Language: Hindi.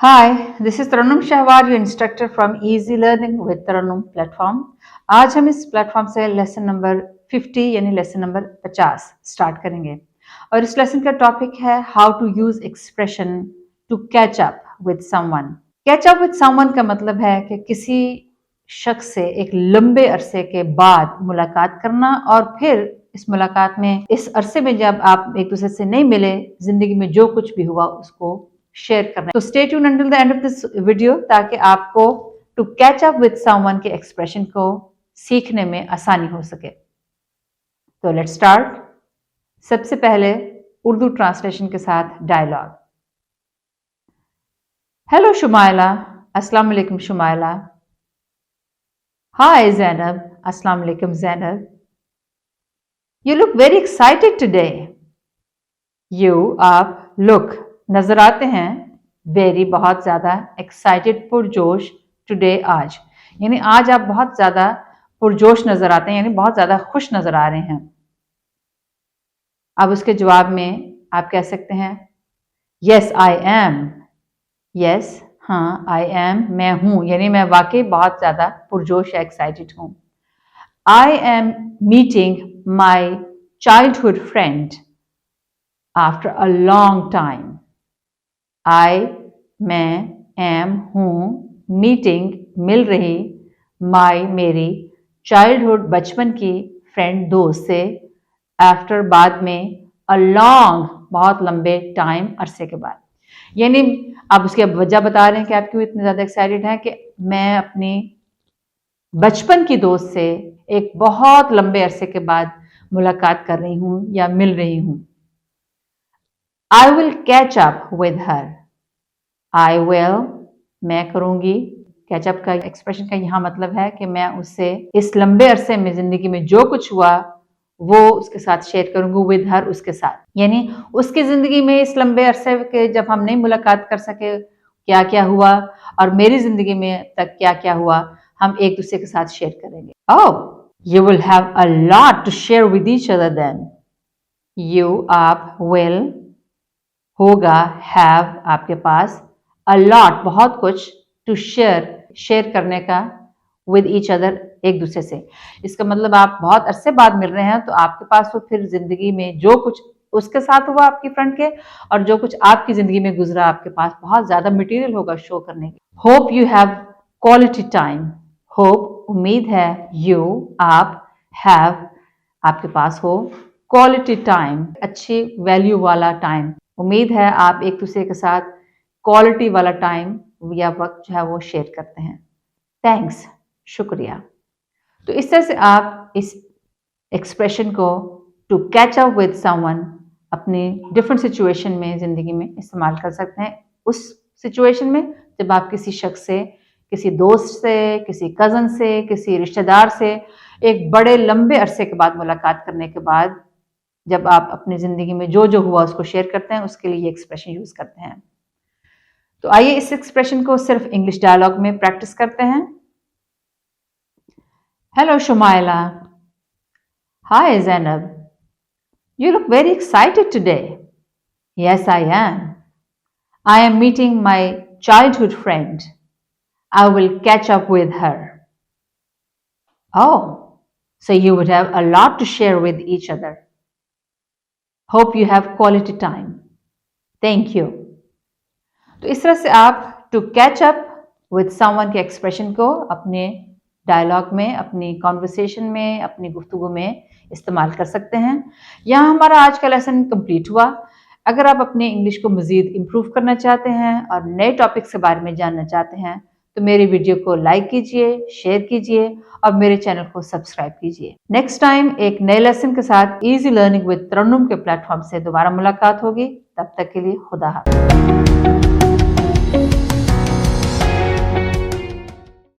Hi, this is Tarannum Shahwar, your instructor from easy learning with Tarannum platform. आज हम इस प्लेटफॉर्म से लेसन नंबर 50 यानी लेसन नंबर 50 स्टार्ट करेंगे और इस लेसन का टॉपिक है how to use expression to catch up with someone. Catch up with someone का मतलब है कि किसी शख्स से एक लंबे अरसे के बाद मुलाकात करना और फिर इस मुलाकात में इस अरसे में जब आप एक दूसरे से नहीं मिले, जिंदगी में जो कुछ भी हुआ उसको शेयर करना है। तो stay tune until the end of this video ताकि आपको to catch up with someone के एक्सप्रेशन को सीखने में आसानी हो सके। तो लेट्स स्टार्ट। सबसे पहले उर्दू ट्रांसलेशन के साथ डायलॉग। हेलो शुमाइला, अस्सलाम वालेकुम शुमाइला। हाय ज़ैनब, अस्सलाम वालेकुम Zainab. You look very excited today. You, आप, लुक नजर आते हैं, वेरी बहुत ज्यादा, एक्साइटेड पुरजोश, टुडे आज, यानी आज आप बहुत ज्यादा पुरजोश नजर आते हैं, यानी बहुत ज्यादा खुश नजर आ रहे हैं। अब उसके जवाब में आप कह सकते हैं यस आई एम। यस, हाँ, आई एम, मैं हूं, यानी मैं वाकई बहुत ज्यादा पुरजोश या एक्साइटेड हूं। I am meeting my childhood friend after a long time. I, मैं, एम, हूँ, मीटिंग, मिल रही, माई, मेरी, चाइल्डहुड, बचपन की, फ्रेंड, दोस्त से, आफ्टर, बाद में, अ लॉन्ग, बहुत लंबे, टाइम, अरसे के बाद। यानी आप उसकी वजह बता रहे हैं कि आप क्यों इतने ज़्यादा एक्साइटेड हैं कि मैं अपनी बचपन की दोस्त से एक बहुत लंबे अरसे के बाद मुलाकात कर रही हूँ या मिल रही हूँ। I will catch up with her. I will, मैं करूंगी। कैच अप का एक्सप्रेशन का यहाँ मतलब है कि मैं उससे इस लंबे अरसे में जिंदगी में जो कुछ हुआ वो उसके साथ शेयर करूंगी, विद हर, उसके साथ। यानी उसकी जिंदगी में इस लंबे अरसे के जब हम नहीं मुलाकात कर सके क्या क्या हुआ और मेरी जिंदगी में तक क्या क्या हुआ, हम एक दूसरे के साथ शेयर करेंगे। Oh, you will have a lot to share with each other then. You, आप, will, होगा, हैव, आपके पास, अ लॉट, बहुत कुछ, टू शेयर, शेयर करने का, विद ईच अदर, एक दूसरे से। इसका मतलब आप बहुत अरसे बाद मिल रहे हैं तो आपके पास तो फिर जिंदगी में जो कुछ उसके साथ हुआ आपकी फ्रेंड के और जो कुछ आपकी जिंदगी में गुजरा, आपके पास बहुत ज्यादा मटेरियल होगा शो करने की। Hope you have quality time. Hope, उम्मीद है, यू, आप, हैव, आपके पास हो, क्वालिटी टाइम, अच्छी वैल्यू वाला टाइम। उम्मीद है आप एक दूसरे के साथ क्वालिटी वाला टाइम या वक्त जो है वो शेयर करते हैं। थैंक्स, शुक्रिया। तो इस तरह से आप इस एक्सप्रेशन को to catch up with someone अपनी डिफरेंट सिचुएशन में जिंदगी में इस्तेमाल कर सकते हैं। उस सिचुएशन में जब आप किसी शख्स से, किसी दोस्त से, किसी कजन से, किसी रिश्तेदार से एक बड़े लंबे अरसे के बाद मुलाकात करने के बाद जब आप अपनी जिंदगी में जो जो हुआ उसको शेयर करते हैं, उसके लिए ये एक्सप्रेशन यूज करते हैं। तो आइए इस एक्सप्रेशन को सिर्फ इंग्लिश डायलॉग में प्रैक्टिस करते हैं। Hello Shumaila. Hi Zainab. You look very excited today. Yes I am. I am meeting my childhood friend. I will catch up with her. Oh, so you would have a lot to share with each other. Hope you have quality time. Thank you. तो इस तरह से आप to catch up with someone के एक्सप्रेशन को अपने डायलॉग में, अपनी कॉन्वर्सेशन में, अपनी गुफ्तगू में इस्तेमाल कर सकते हैं। यहाँ हमारा आज का लेसन कंप्लीट हुआ। अगर आप अपने इंग्लिश को मज़ीद इम्प्रूव करना चाहते हैं और नए टॉपिक्स के बारे में जानना चाहते हैं तो मेरे वीडियो को लाइक कीजिए, शेयर कीजिए और मेरे चैनल को सब्सक्राइब कीजिए। नेक्स्ट टाइम एक नए लेसन के साथ इजी लर्निंग विद तरन्नुम के प्लेटफॉर्म से दोबारा मुलाकात होगी। तब तक के लिए खुदा हाफ़िज़।